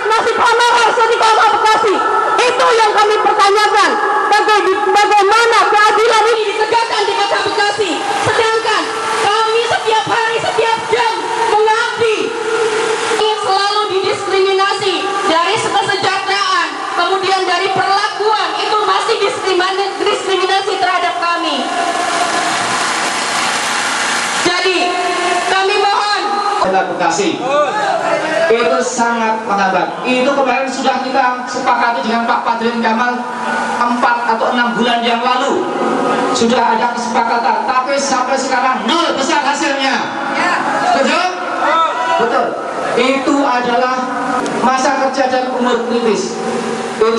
nasib honorer Seni Kota Bekasi. Itu yang kami pertanyakan. Bagaimana keadilan ini ditegakkan di Kota Bekasi, sedangkan kami setiap hari, setiap jam mengabdi, selalu didiskriminasi dari kesejahteraan, kemudian dari perlakuan, itu masih diskriminasi terhadap kami. Jadi kami mohon Kota Bekasi itu sangat menghambat. Itu kemarin sudah kita sepakati dengan Pak Padrin Kamal 4 atau 6 bulan yang lalu, sudah ada kesepakatan, tapi sampai sekarang nol besar hasilnya. Setuju? Betul. Itu adalah masa kerja dan umur kritis,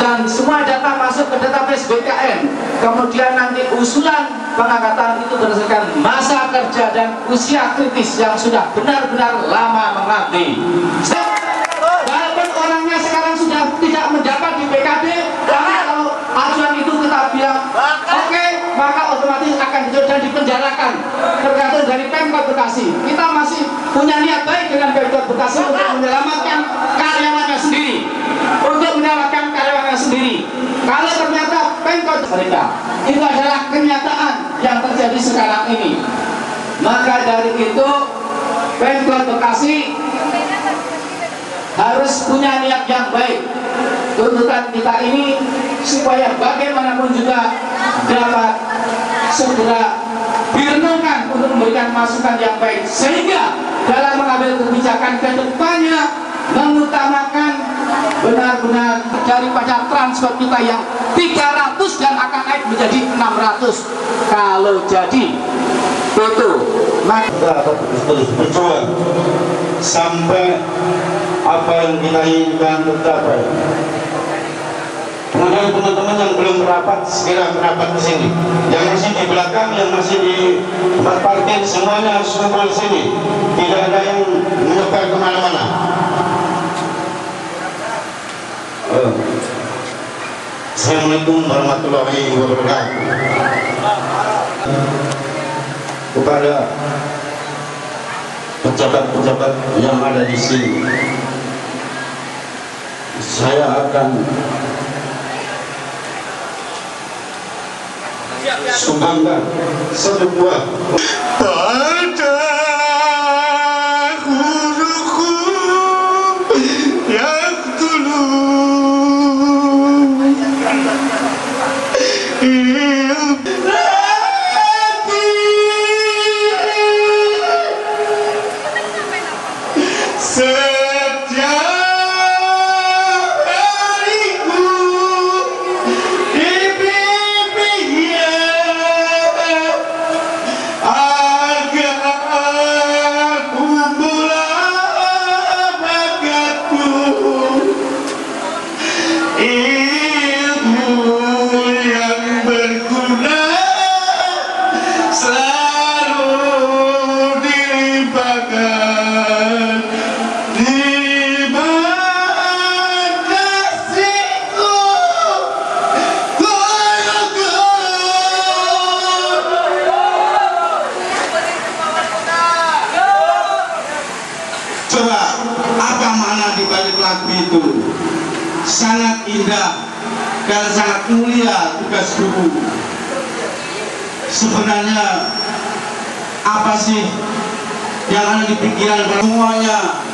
dan semua data masuk ke database BKN. Kemudian nanti usulan pengangkatan itu berdasarkan masa kerja dan usia kritis yang sudah benar-benar lama mengabdi. Walaupun orangnya sekarang sudah tidak mendapat di PKD, karena kalau ajuan itu kita bilang oke, maka otomatis akan dijual dan dipenjarakan, tergantung dari Pemkot Bekasi. Kita masih punya niat baik dengan Pemkot Bekasi untuk menyelamatkan karyawannya sendiri, Kalau ternyata Pemkot mereka itu adalah kenyataan yang terjadi sekarang ini, maka dari itu Pemkot Bekasi harus punya niat yang baik. Tuntutan kita ini supaya bagaimanapun juga dapat segera direnungkan untuk memberikan masukan yang baik, sehingga dalam mengambil kebijakan ke depannya mengutamakan benar-benar daripada transport kita yang 300 dan akan naik menjadi 600 kalau jadi itu, maka terus berjuang sampai apa yang kita inginkan tercapai. Kemudian teman-teman yang belum merapat segera merapat ke sini. Yang masih di belakang, yang masih di tempat parkir, semuanya harus kumpul di sini. Tidak ada yang menyebar kemana-mana. Assalamualaikum warahmatullahi wabarakatuh. Kepada pejabat-pejabat yang ada di sini, saya akan sumbangkan satu buah pada guruku yang dulu sangat indah dan sangat mulia tugas guru. Sebenarnya apa sih yang ada di pikiran semuanya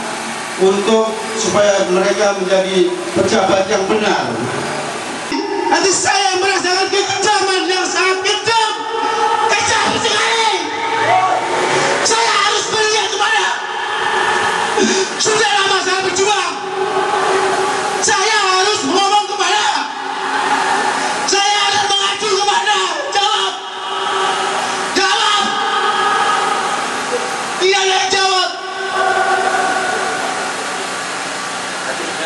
untuk supaya mereka menjadi pejabat yang benar? Nanti saya merasakan kekejaman yang sangat kejam sekali. Saya harus melihat kemana. Sudah lama saya berjuang. Saya harus ngomong kemana? Saya harus mengacu kemana? Jawab! Jawab! Tidak ada yang jawab.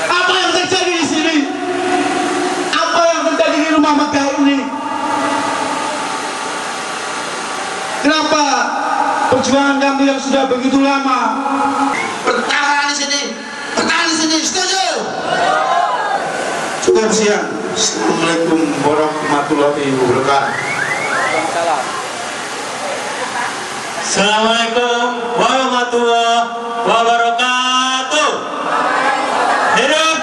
Apa yang terjadi di sini? Apa yang terjadi di rumah megah ini? Kenapa perjuangan kami yang sudah begitu lama bertahan di sini? Bertahan di sini, setuju? Cukup siang. Assalamualaikum warahmatullahi wabarakatuh. Assalamualaikum warahmatullahi wabarakatuh. Hidup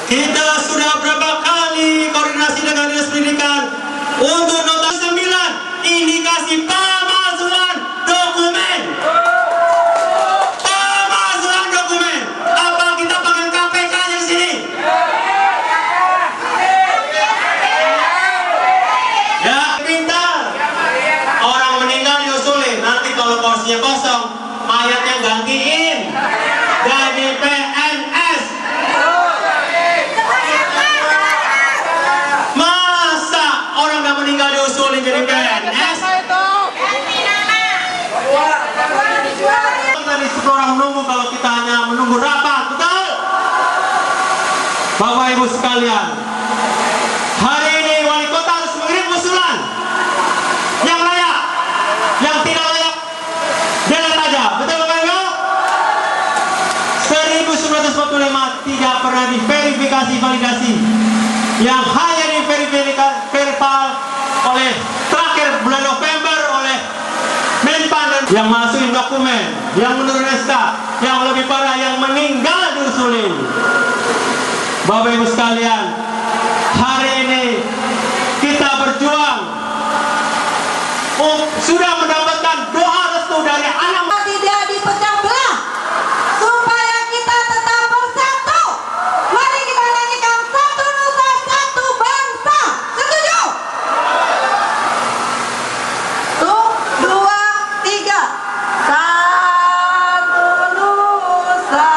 Kita sudah berapa kali koordinasi dengan Dinas Pendidikan untuk nota 9 indikasi pemalsuan dokumen. Pemalsuan dokumen. Apa kita panggil KPK di sini? Ya, pintar. Orang meninggal diusulin. Nanti kalau kursinya kosong, mayatnya gantiin. Jadi PNS. Masa orang gak meninggal diusulin jadi PNS? Tadi 10 orang menunggu kalau kita hanya menunggu rapat, betul? Bapak Ibu sekalian, hari ini wali kota harus mengirim usulan yang layak, yang tidak layak jangan aja, betul Bapak Ibu? 1945 tidak pernah diverifikasi validasi, yang hanya diverifikasi oleh terakhir bulan November oleh Menpan, dan yang masukin dokumen, yang menurun SK, yang lebih parah yang meninggal diusulin. Bapak Ibu sekalian, hari ini kita berjuang sudah mendapatkan doa restu dari anak. Tidak dipecah belah supaya kita tetap bersatu. Mari kita nyanyikan satu nusa satu bangsa. Setuju? 1, 2, 3. Satu nusa.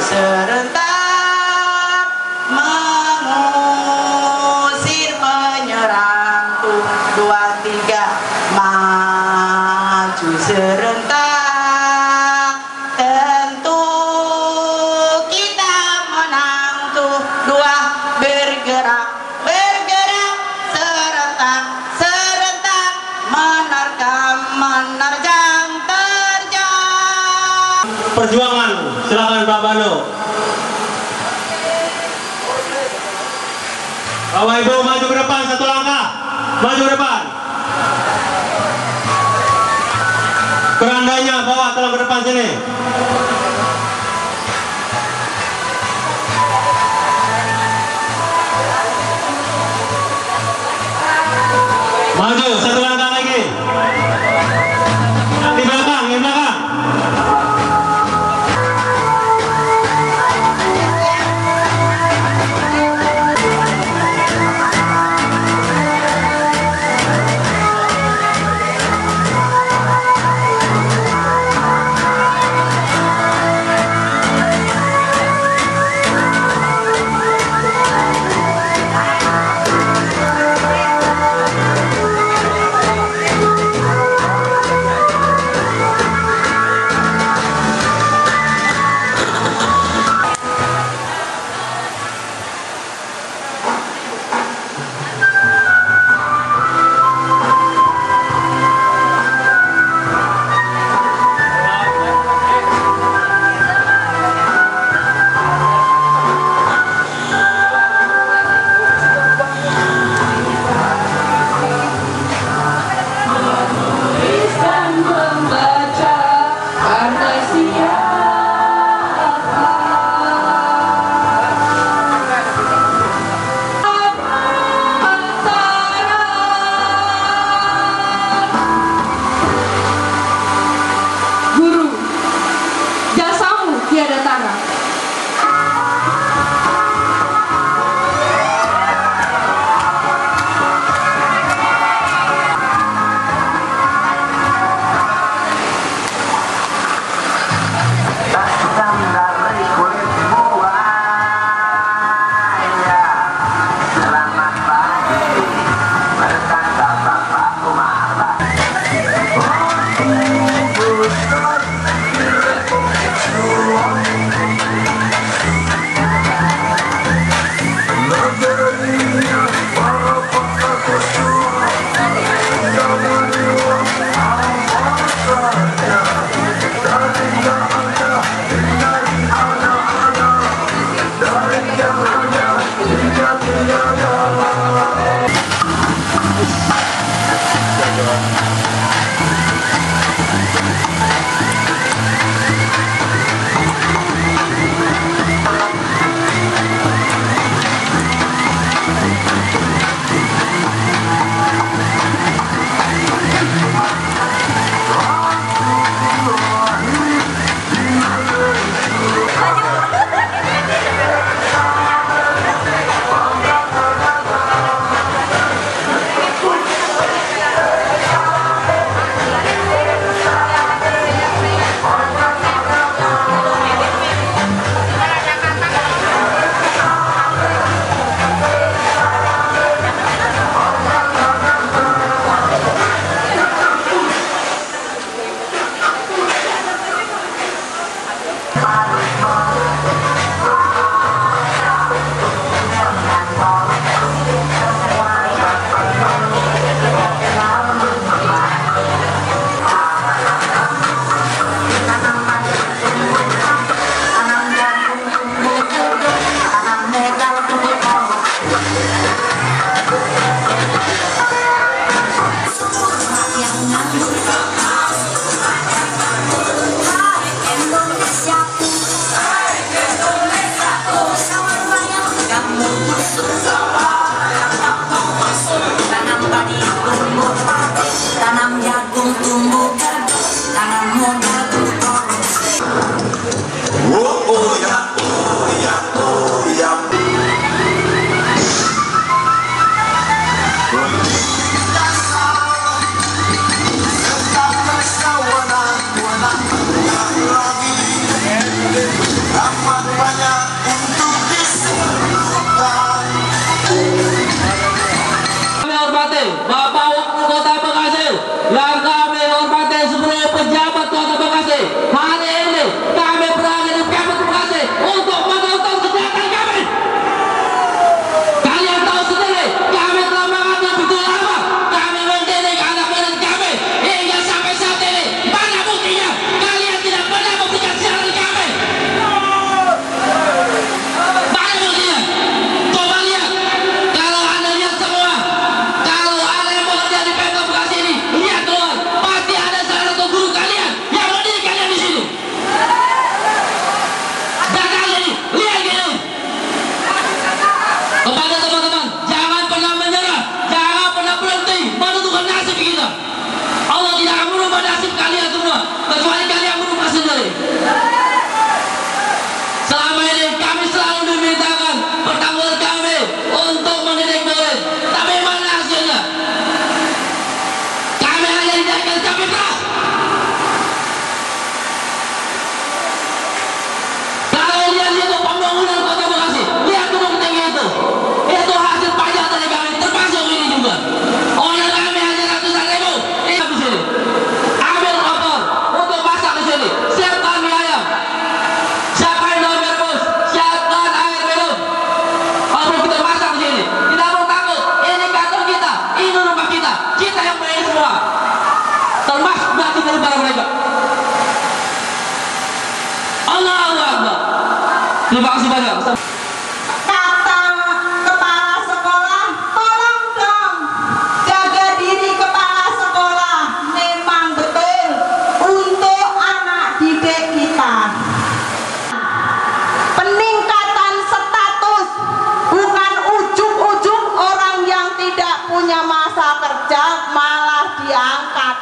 Serentak mengusir penyerang. 2, 3 maju serentak, tentu kita menang. 2 bergerak serentak menerjang terjang. Perjuangan, silakan Pak Bano. Bapak Ibu maju ke depan satu langkah, maju ke depan. Kerandanya bawa tolong ke depan sini. padi tumbuh padi, tanam jagung tumbuh gadu, tanam modal tumbuh. Oh ya, oh ya, oh ya. Kami hormati Bapak Wali Kota Bekasi, yang kami hormati seluruh pejabat Kota Bekasi. Hari ini kami berada di Kabupaten Bekasi untuk menonton kegiatan kami. Kalian tahu sendiri, kami telah mengambil begitu lama. Kami mendidik anak murid kami hingga sampai saat ini. Mana buktinya? Kalian tidak pernah memberikan siaran kami. Mana buktinya? Coba lihat. Kalau Anda lihat semua, kalau ada yang bekerja di Pemkab Bekasi ini, lihat keluar, pasti ada salah satu guru kalian yang mendidik kalian di sini. Dan kalian ini, lihat gini. Kepada teman-teman, jangan pernah menyerah, jangan pernah berhenti menentukan nasib kita. Allah tidak akan merubah nasib kalian semua, kecuali kalian merubah sendiri. Selama ini kami selalu dimintakan pertanggungan kami untuk mendidik murid, tapi mana hasilnya? Kami hanya dijadikan kami keras. Kalau lihat itu pembangunan Kota Bekasi, lihat gedung tinggi itu hasil pajak dari kami, termasuk ini juga. Owner kami hanya ratusan ribu. Ini di sini. Ambil kotor untuk masak di sini. Siapkan mie ayam. Siapkan daun rebus, siapkan air minum. Kalau kita masak di sini, tidak perlu takut. Ini kantor kita, ini rumah kita. Kita yang bayar semua. Termasuk bagi daripada mereka. Allahu Akbar. Terima kasih banyak. Kata kepala sekolah, tolong dong jaga diri kepala sekolah. Memang betul untuk anak didik kita. Peningkatan status bukan ujung-ujung orang yang tidak punya masa kerja malah diangkat.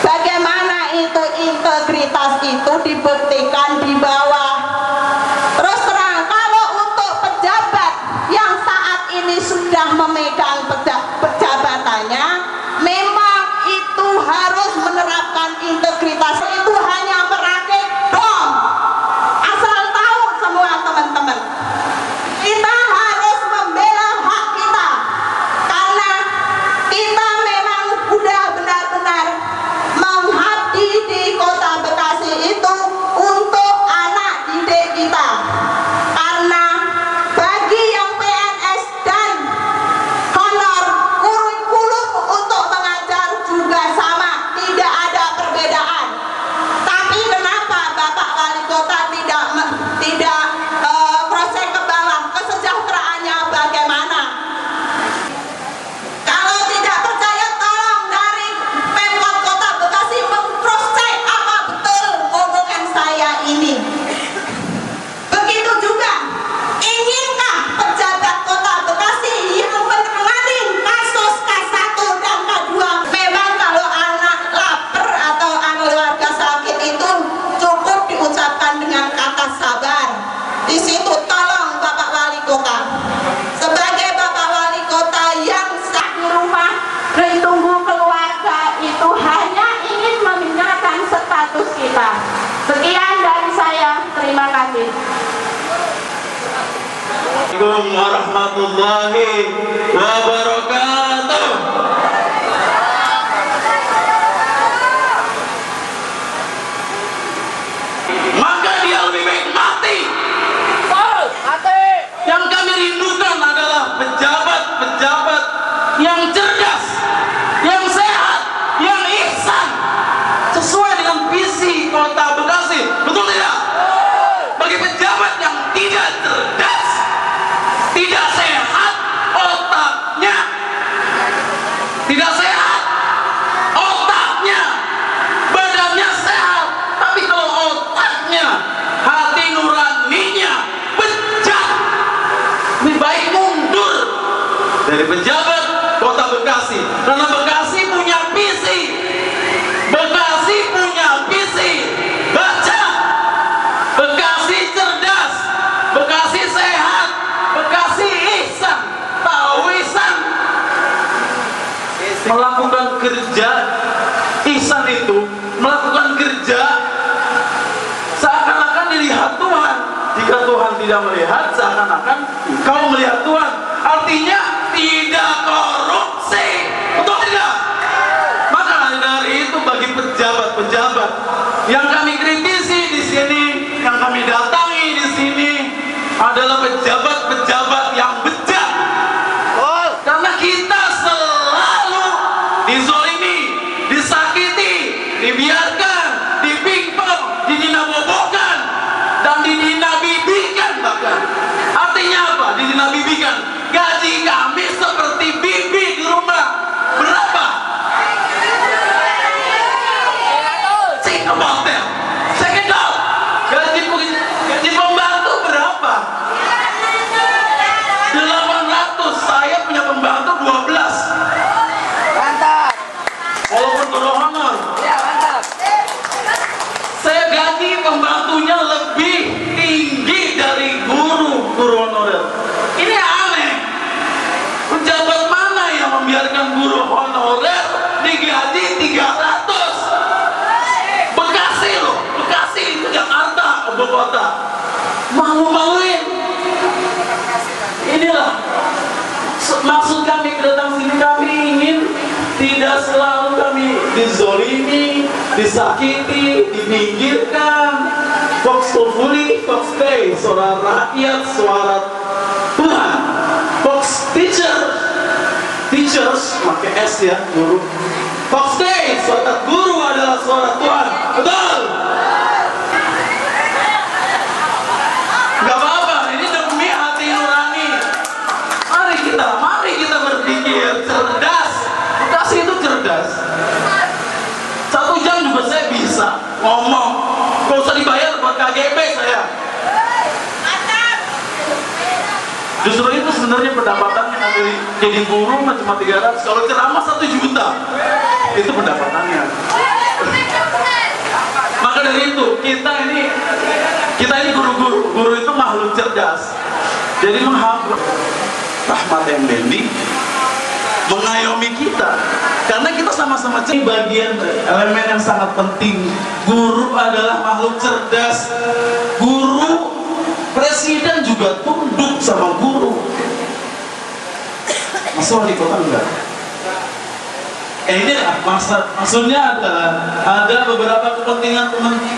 Bagaimana itu integritas itu dibuktikan di bawah. Terus terang, kalau untuk pejabat yang saat ini sudah memegang pejabatannya, memang itu harus menerapkan integritas. Itu hanya merakit bom. Asal tahu semua teman-teman, kita harus membela hak kita, karena kita memang sudah benar-benar mengabdi di Kota Bekasi itu untuk anak didik kita. Karena bagi yang PNS dan honor, kurikulum untuk mengajar juga sama, tidak ada perbedaan. Tapi kenapa Bapak Wali Kota tidak cross-check ke bawah kesejahteraannya bagaimana? Kalau tidak percaya, tolong dari Pemkab Kota Bekasi meng-cross-check apa betul omongan saya ini. Begitu juga, inginkah pejabat Kota Bekasi yang menangani kasus K1 dan K2? Memang kalau anak lapar atau keluarga sakit itu cukup diucapkan dengan kata sabar. Di situ tolong Bapak Wali Kota, sebagai Bapak Wali Kota yang sak di rumah ditunggu keluarga, itu hanya ingin memindahkan status kita. Sekian dari saya, terima kasih. Assalamualaikum warahmatullahi wabarakatuh. Maka dia lebih baik mati. Yang kami rindukan adalah pejabat-pejabat yang cerdas, yang sehat, yang ihsan, sesuai dengan visi Kota Bekasi. Betul tidak? Bagi pejabat yang tidak cerdas, tidak sehat otaknya, tidak sehat otaknya, badannya sehat, tapi kalau otaknya, hati nuraninya pecah, lebih baik mundur dari pejabat kota Bekasi. Karena Bekasi punya visi. Bekasi punya visi. Baca. Bekasi cerdas. Bekasi sehat. Bekasi ihsan. Tawisan. Melakukan kerja. Ihsan itu melakukan kerja seakan-akan dilihat Tuhan. Jika Tuhan tidak melihat, seakan-akan kau melihat Tuhan. Artinya tidak korupsi. Betul tidak? Maka dari itu bagi pejabat-pejabat yang kami kritisi di sini, yang kami datangi di sini adalah pejabat-pejabat yang bejat. Karena kita selalu dizolimi, disakiti, dibiarkan, dipingpong, didinabobokan, dan didinabibikan bahkan. Artinya apa? Didinabibikan. Gaji kami seperti bibi di rumah. Berapa? Think about that. Check it out. Gaji pembantu berapa? 800. Saya punya pembantu 12. Mantap. Walaupun guru honor. Ya, mantap. Saya gaji pembantunya lebih tinggi dari guru honorer. Ini aneh. Pejabat mana yang membiarkan guru honorer digaji 300? Bekasi loh, Bekasi itu Jakarta, ibu kota. Malu-maluin. Inilah maksud kami kedatangan sini. Kami ingin tidak selalu kami dizolimi, disakiti, dipinggirkan. Vox Populi, Vox Dei, suara rakyat, suara Tuhan. Vox Teachers, pakai S ya, guru. Vox Dei, suara guru adalah suara Tuhan. Betul? Gak apa-apa, ini demi hati nurani. Mari kita berpikir cerdas. Bekasi itu cerdas. 1 jam juga saya bisa ngomong. Gak usah dibayar buat KGP saya. Justru itu sebenarnya pendapatannya dari jadi guru cuma 300. Kalau ceramah 1 juta. Itu pendapatannya. Maka dari itu kita ini guru-guru. Guru itu makhluk cerdas. Jadi menghapus Rahmat Effendi mengayomi kita. Karena kita sama-sama bagian elemen yang sangat penting. Guru adalah makhluk cerdas. Guru, presiden juga tunduk sama guru. Masa wali kota enggak? Ini maksudnya adalah ada beberapa kepentingan yang kami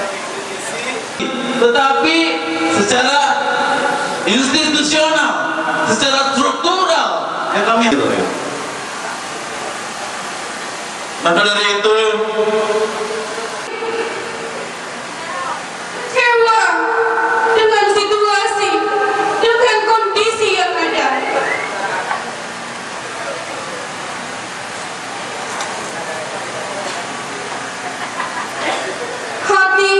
kritisi, tetapi secara institusional, secara struktural yang kami maka dari itu Kecewa dengan situasi, dengan kondisi yang ada. Hati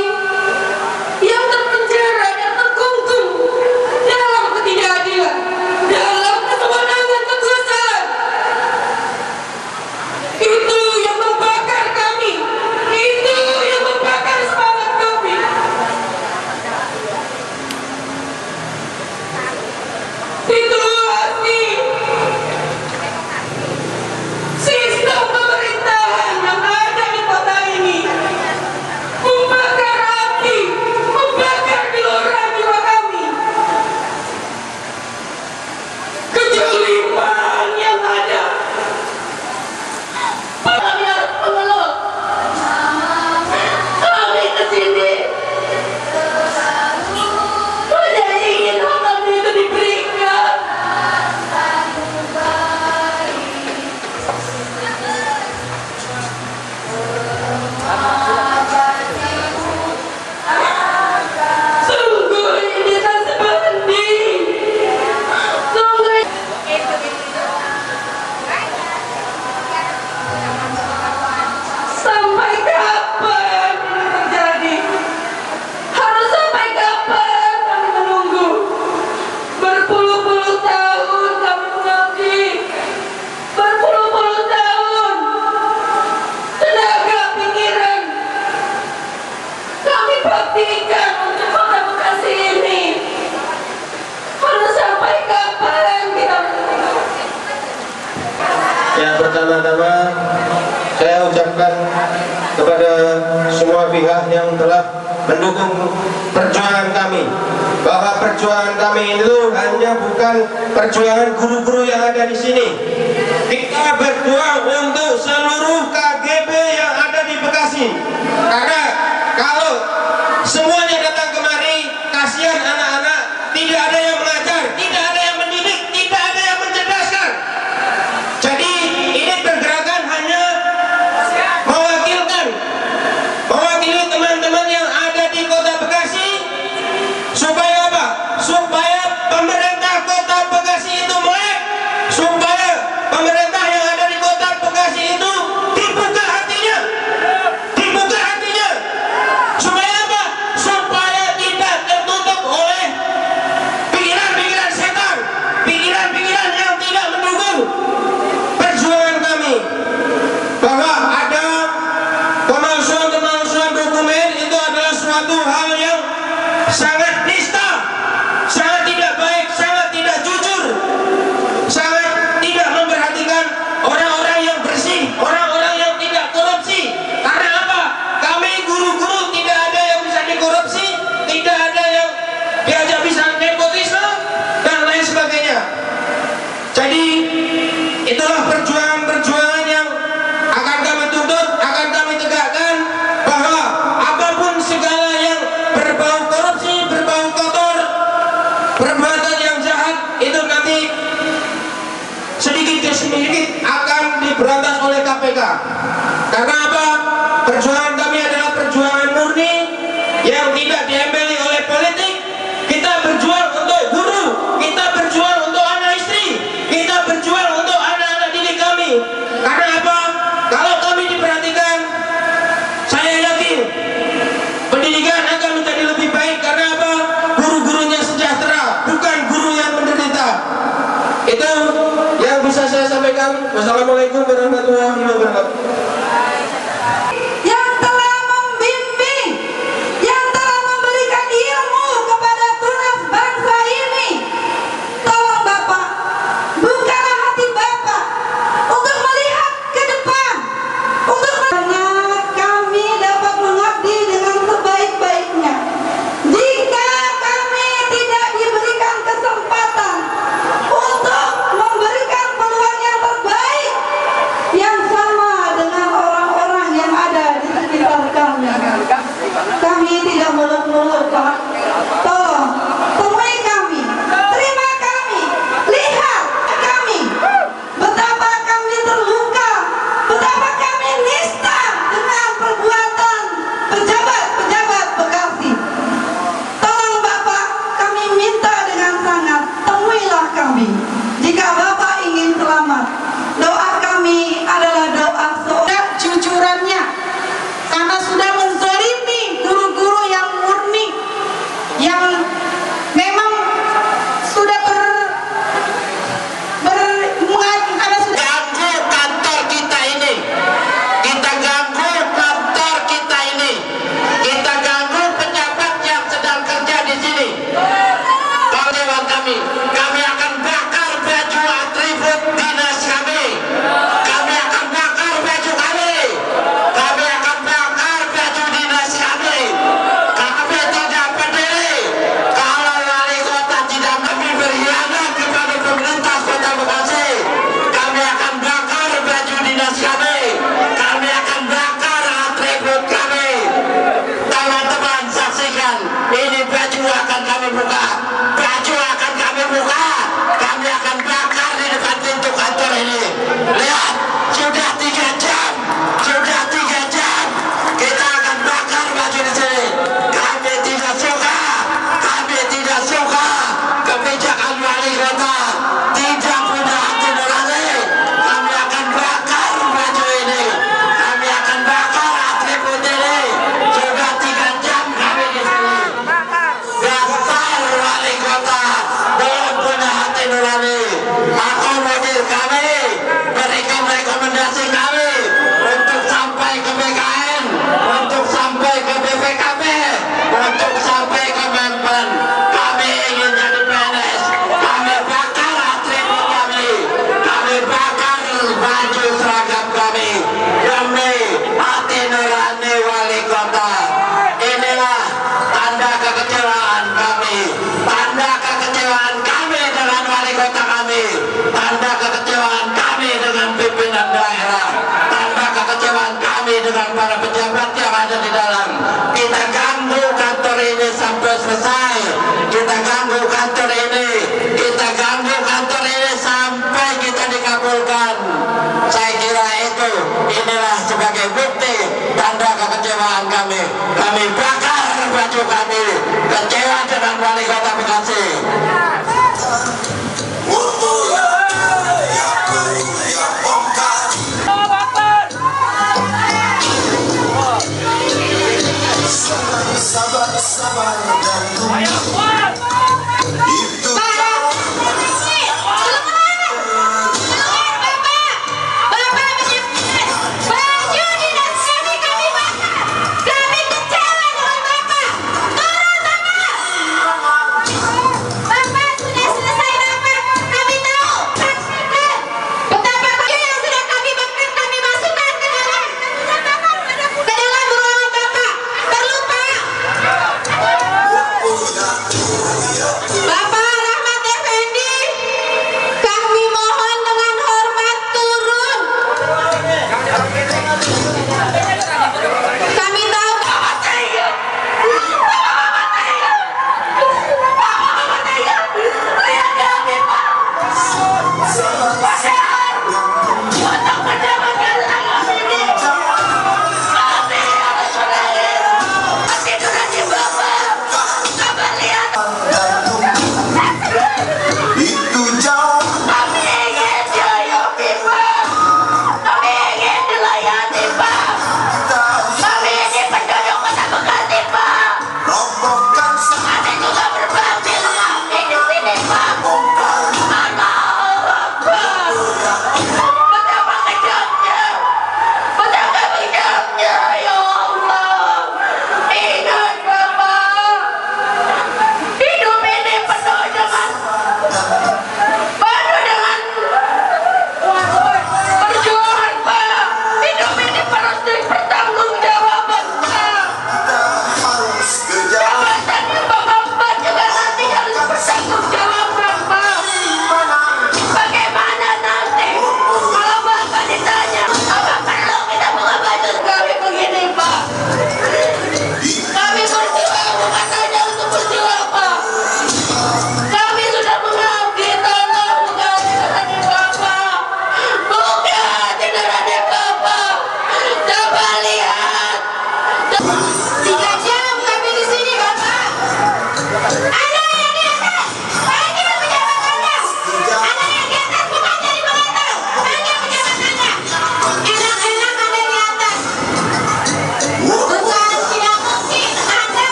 yang terpenjara dan terkungkung dalam ketidakadilan, dalam kesewenangan kekuasaan. Itu yang membakar kami. pertama-tama saya ucapkan kepada semua pihak yang telah mendukung perjuangan kami, bahwa perjuangan kami itu hanya bukan perjuangan guru-guru yang ada di sini. Kita berjuang untuk seluruh KGB yang ada di Bekasi. Karena kalau semuanya datang kemari, kasihan anak-anak, tidak ada yang mengajar, tidak ada yang mendidik, tidak ada yang mencerdaskan. Jadi ini pergerakan hanya mewakili teman-teman yang ada di Kota Bekasi, supaya apa? Supaya pemerintah Kota Bekasi itu melek, supaya pemerintah yang ada di Kota Bekasi itu dibuka hatinya, supaya apa? Supaya tidak tertutup oleh pikiran-pikiran setan, pikiran-pikiran yang tidak mendukung perjuangan kami. Bahwa ada pemalsuan dokumen itu adalah suatu hal yang sangat nista, sangat tidak baik, sangat tidak jujur, sangat tidak memperhatikan orang-orang yang bersih, orang-orang yang tidak korupsi. Karena apa? Kami guru-guru tidak ada yang bisa dikorupsi, tidak ada yang diajak bisa nepotisme dan lain sebagainya. Jadi itulah perjuangan-perjuangan yang akan kami tuntut, akan kami tegakkan, bahwa apapun segala yang berbau korupsi, berbau kotor, perbuatan yang jahat, itu nanti sedikit demi sedikit akan diberantas oleh KPK. Karena apa? Perjuangan kami adalah perjuangan murni yang tidak diembeli oleh politik. Kita berjuang untuk guru, kita berjuang untuk anak istri, kita berjuang untuk anak-anak didik kami. Karena apa? Kalau kami diperhatikan, saya yakin pendidikan akan menjadi lebih baik. Karena apa? Guru-gurunya sejahtera, bukan guru yang menderita. Itu yang bisa saya sampaikan. Wassalamualaikum warahmatullahi wabarakatuh. Yang telah membimbing, yang telah memberikan ilmu kepada tunas bangsa ini, tolong Bapak, bukalah hati Bapak untuk melihat ke depan, untuk karena kami dapat mengabdi dengan sebaik-baiknya. Jika kami tidak diberikan kesempatan untuk memberikan peluang yang terbaik, yang sama dengan orang-orang yang ada di sekitar kami, kami tidak muluk-muluk, Pak. Tolong temui kami, terima kami, lihat kami, betapa kami terluka, betapa kami nista dengan perbuatan pejabat-pejabat Bekasi. Tolong Bapak, kami minta dengan sangat, temuilah kami. Jika Bapak ingin selamat, doa kami adalah doa jujurannya, karena sudah menzalimi guru-guru yang murni, yang memang sudah karena sudah Ganggu kantor kita ini, kita ganggu kantor kita ini, kita ganggu pejabat yang sedang kerja di sini. Tolong kami akan bakar baju atribut dinas kami akan bakar baju kami tanda kekecewaan kami dengan pimpinan daerah, tanda kekecewaan kami dengan para pejabat yang ada di dalam. Kita ganggu kantor ini sampai selesai, kita ganggu kantor ini, kita ganggu kantor ini sampai kita dikabulkan. Saya kira inilah sebagai bukti tanda kekecewaan kami. Kami bakar baju kami, kecewa dengan wali kota Bekasi. Sabar dan tunggu. Itu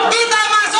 Kita masuk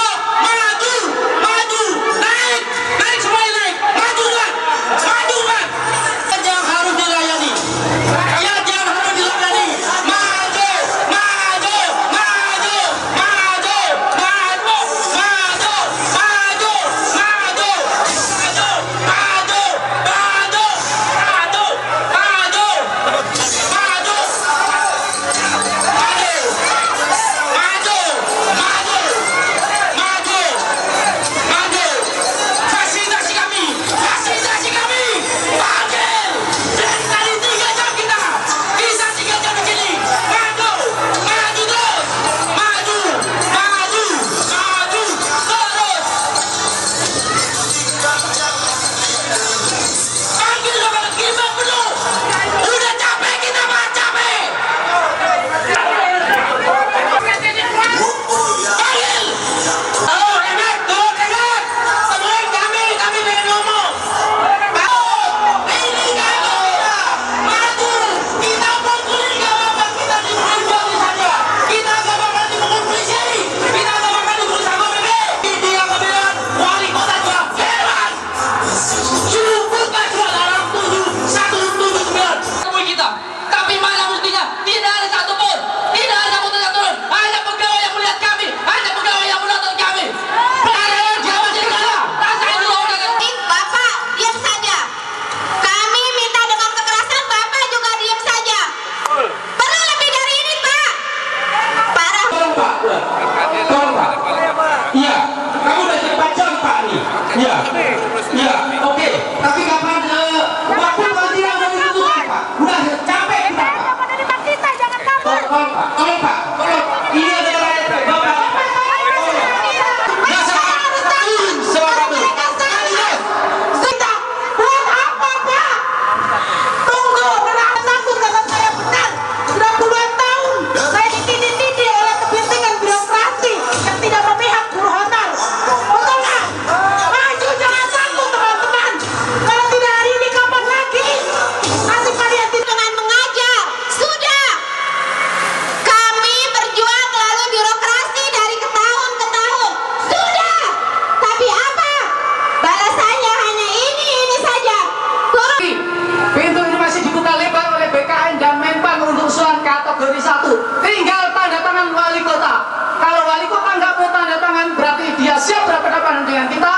bareng dengan kita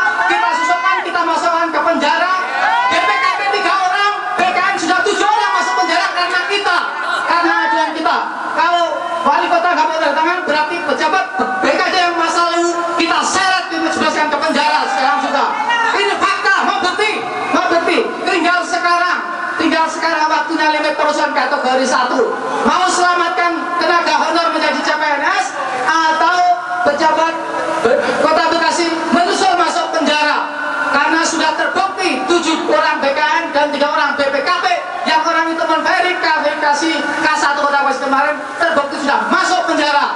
susulkan, kita masukkan ke penjara. BPKB 3 orang, BKN sudah 7 orang masuk penjara karena ajuan kita. Kalau wali kota nggak mau tanda tangan, berarti pejabat BKD yang masa lalu kita seret, dimasukkan ke penjara sekarang sudah. Ini fakta, mau bukti. Tinggal sekarang waktunya limit perusahaan kategori 1. Mau selamatkan tenaga honor menjadi CPNS atau pejabat Kota Bekasi menyusul masuk penjara karena sudah terbukti 7 orang BKN dan 3 orang BPKB yang orang itu memverifikasi K1 Kota Bekasi kemarin terbukti sudah masuk penjara.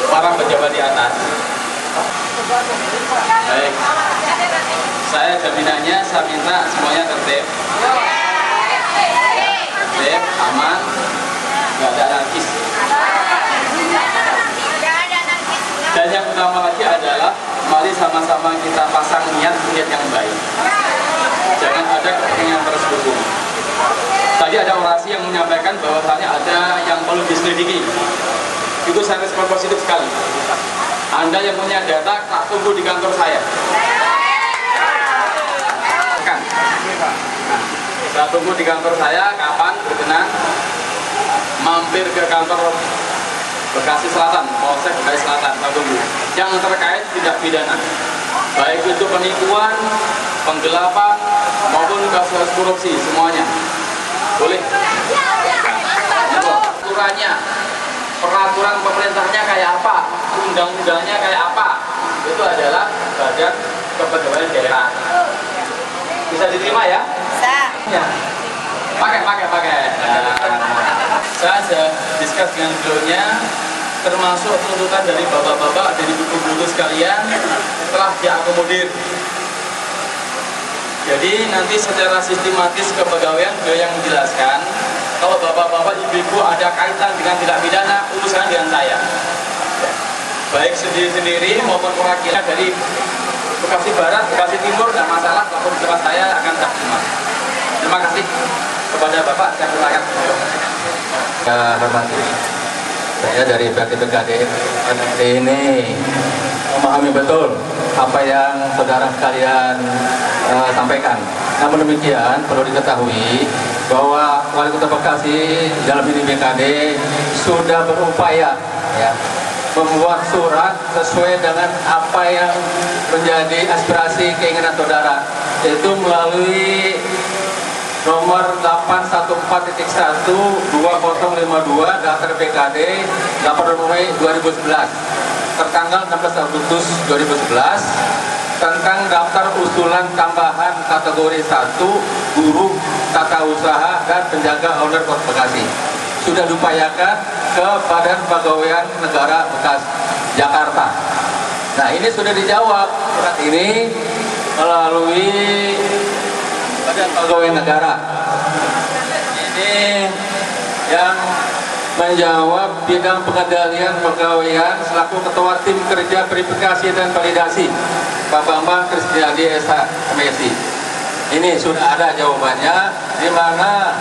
Para pejabat di atas, baik, saya jaminannya saya minta semuanya tertib, aman, nggak ada anarkis. Dan yang utama lagi adalah mari sama-sama kita pasang niat yang baik. Jangan ada kepentingan terselubung. Tadi ada orasi yang menyampaikan bahwasanya ada yang perlu diselidiki. Itu saya respon positif sekali. Anda yang punya data, tak tunggu di kantor saya. Saya tunggu di kantor saya, kapan berkenan mampir ke kantor Bekasi Selatan, Polsek Bekasi Selatan, saya tunggu. Yang terkait tindak pidana, baik itu penipuan, penggelapan, maupun kasus korupsi, semuanya boleh. Aturannya, peraturan pemerintahnya kayak apa, undang-undangnya kayak apa, itu adalah badan kepegawaian daerah. Bisa diterima ya? Bisa. Ya. Pakai. Saya sudah diskus dengan beliaunya, termasuk tuntutan dari bapak-bapak dari buku-buku sekalian telah diakomodir. Jadi nanti secara sistematis kepegawaian beliau yang menjelaskan. Kalau bapak-bapak ibu-ibu ada kaitan dengan tindak pidana, urusan dengan saya. Baik sendiri-sendiri maupun perwakilan dari Bekasi Barat, Bekasi Timur, tidak masalah, lapor ke saya akan tak terima. Terima kasih kepada Bapak, saya persilakan. Hormati, saya dari BKD ini memahami betul apa yang saudara sekalian sampaikan. Namun demikian perlu diketahui bahwa Wali Kota Bekasi dalam ini BKD sudah berupaya ya, membuat surat sesuai dengan apa yang menjadi aspirasi keinginan saudara, yaitu melalui nomor 814.1/2052 daftar BKD 8 Mei 2011 tertanggal 16 Agustus 2011 tentang daftar usulan tambahan kategori 1 guru tata usaha dan penjaga owner Kota Bekasi. Sudah diupayakan ke Badan Kepegawaian Negara Bekasi Jakarta. Nah, ini sudah dijawab surat ini melalui Badan Kepegawaian Negara. Ini yang menjawab bidang pengendalian pegawaian selaku ketua tim kerja verifikasi dan validasi Pak Bambang Kristiadi SH-MSI. Ini sudah ada jawabannya, di mana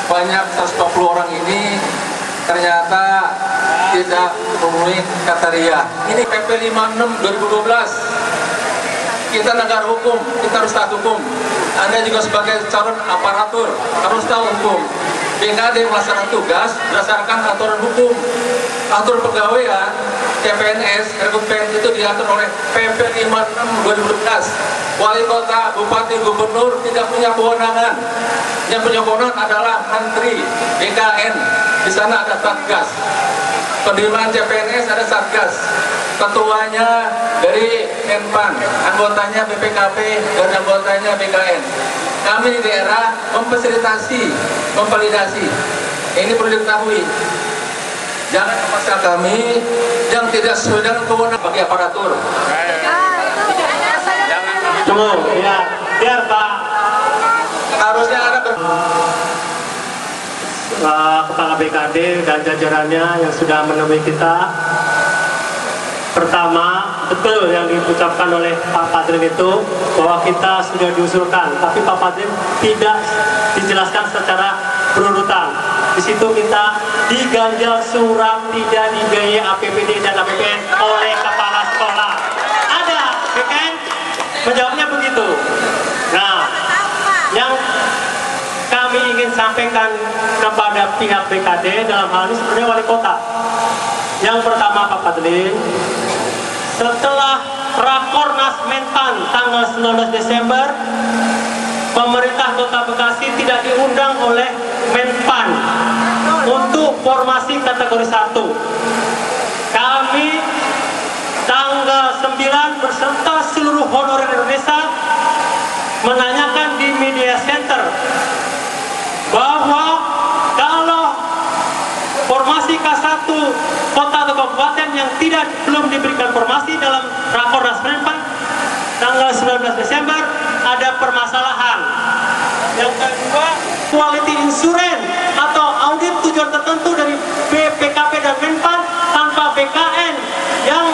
banyak 140 orang ini ternyata tidak memenuhi kriteria. Ini PP 56 2012. Kita negara hukum, kita harus taat hukum. Anda juga sebagai calon aparatur harus tahu hukum. BKD melaksanakan tugas berdasarkan aturan hukum. Aturan pegawaian CPNS, RKUPN itu diatur oleh PP 56 2012. Wali kota, bupati, gubernur tidak punya kewenangan. Yang punya kewenangan adalah Menteri BKN. Di sana ada Satgas. Penerimaan CPNS ada Satgas. Ketuanya dari Menpan, anggotanya BPKP dan anggotanya BKN. Kami di daerah memfasilitasi, memvalidasi. Ini perlu diketahui. Jangan memaksa kami yang tidak sesuai dengan kewenangan bagi aparatur. Tunggu, ya, biar Pak. Harusnya ada Kepala BKD dan jajarannya yang sudah menemui kita. Pertama, betul yang diucapkan oleh Pak Padrim itu bahwa kita sudah diusulkan, tapi Pak Padrim tidak dijelaskan secara berurutan. Di situ kita diganjal surat tidak dibiayai APBD dan APBN oleh kepala sekolah. Ada menjawabnya begitu. Nah, yang kami ingin sampaikan kepada pihak BKD dalam hal ini sebenarnya wali kota. Yang pertama Pak Fadlin, setelah Rakornas Menpan tanggal 19 Desember, pemerintah Kota Bekasi tidak diundang oleh Menpan untuk formasi kategori 1. Kami tanggal 9 beserta seluruh honorer Indonesia menanyakan di media center bahwa kalau formasi K1 kota atau kabupaten yang belum diberikan formasi dalam Rakornas Menpan tanggal 19 Desember ada permasalahan. Yang kedua, quality insurance atau audit tujuan tertentu dari BPKP dan Menpan tanpa BKN yang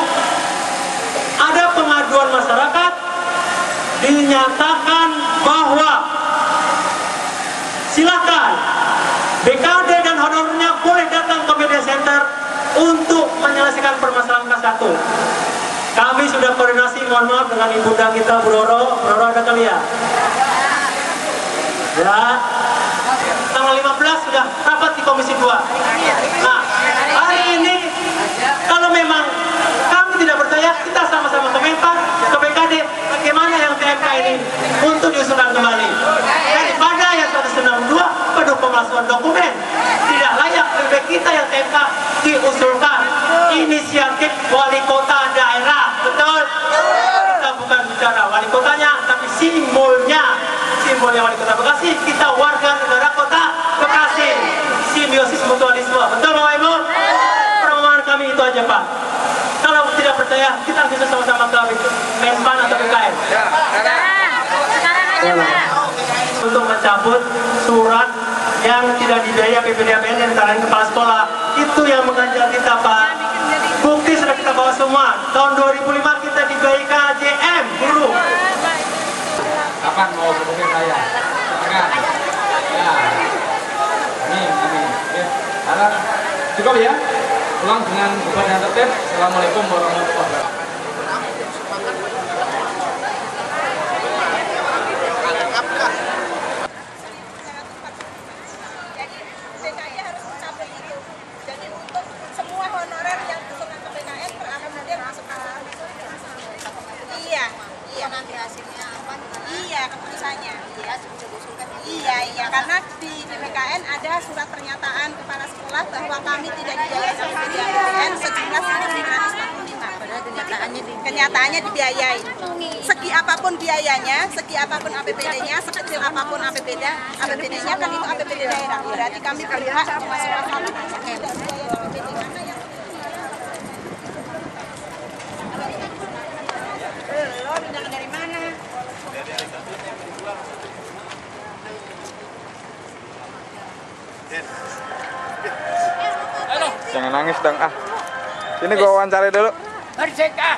ada pengaduan masyarakat dinyatakan bahwa silakan BKD dan honornya boleh datang ke media center untuk menyelesaikan permasalahan K1. Kami sudah koordinasi, mohon maaf, dengan ibunda kita Bu Roro. Bu Roro ada kali ya? Ya, tanggal 15 sudah rapat di Komisi 2. Nah, hari ini kalau memang kami tidak percaya, kita sama-sama komentar ke BKD bagaimana yang TMK ini untuk diusulkan kembali. Daripada yang 192 penuh pemalsuan dokumen, tidak layak lebih baik kita yang TMK diusulkan inisiatif wali kota daerah. Betul? Kita bukan bicara wali kotanya, tapi simbolnya wali kota Bekasi, kita warga negara kota Bekasi. Simbiosis mutualisme. Betul Bapak Ibu? Permohonan kami itu aja Pak. Kalau tidak percaya, kita bisa sama-sama ke Menpan atau BKN. Untuk mencabut surat yang tidak dibiayai APBD-APBN yang ditangani kepala sekolah. Itu yang mengganjal kita Pak. Bukti sudah kita bawa semua. Tahun 2005 kita dibiayai KJM guru. Kapan mau hubungi saya? Tengah. Ya. Amin. Ya. Harap cukup ya. Pulang dengan beban yang tertib. Assalamualaikum warahmatullahi wabarakatuh. Iya, karena di BKN ada surat pernyataan kepala sekolah bahwa kami tidak dibiayai sama BKN sejumlah 1.945. Kenyataannya dibiayai. Segi apapun biayanya, segi apapun APBD-nya, sekecil apapun APBD-nya kan itu APBD daerah. Berarti kami berhak memasukkan kami tidak dibiayai APBD mana yang belum undangan dari mana? Jangan nangis dong ah. Ini gua wawancara dulu. Merdeka.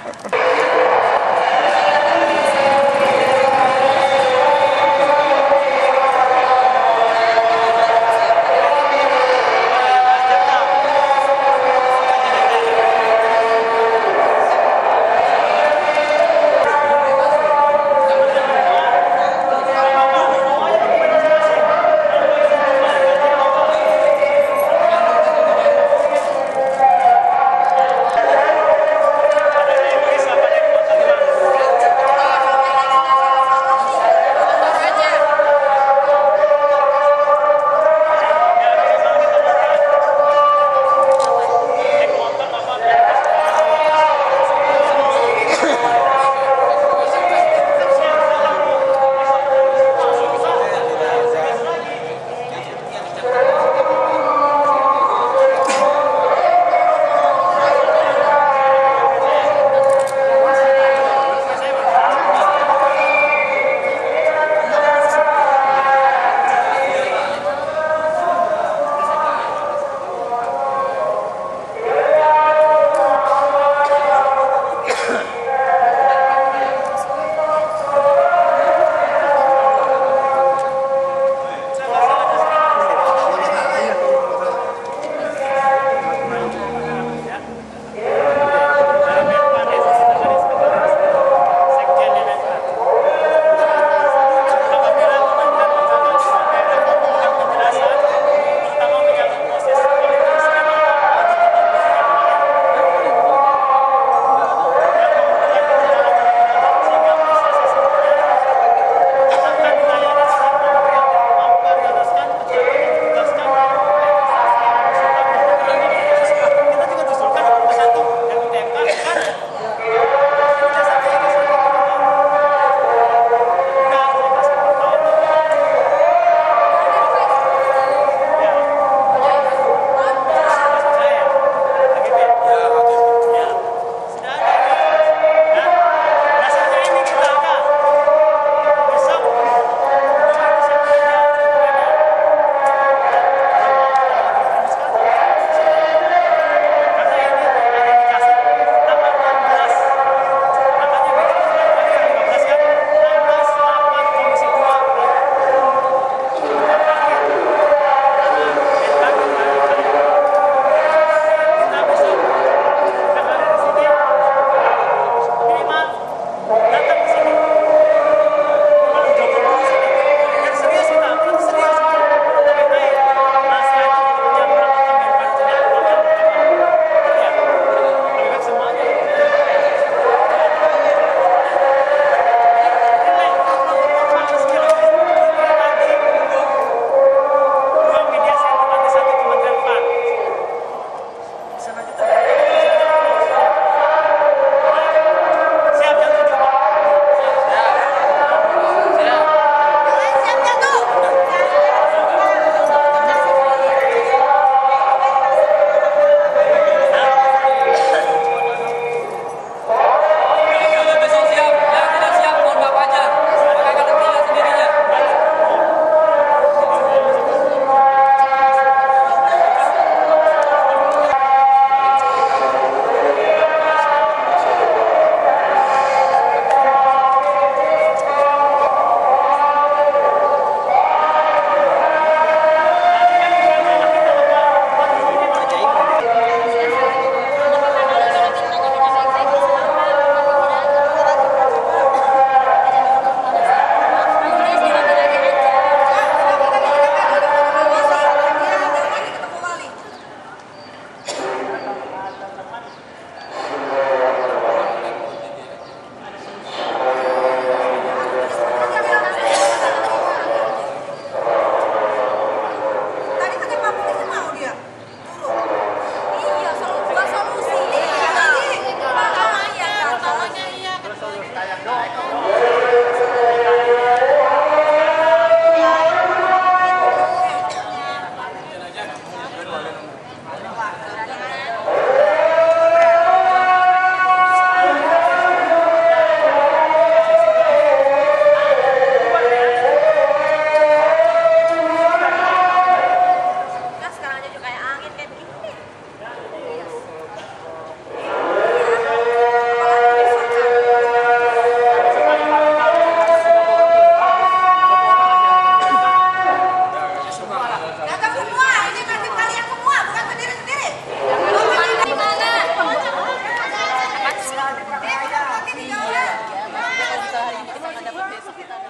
kasih tahu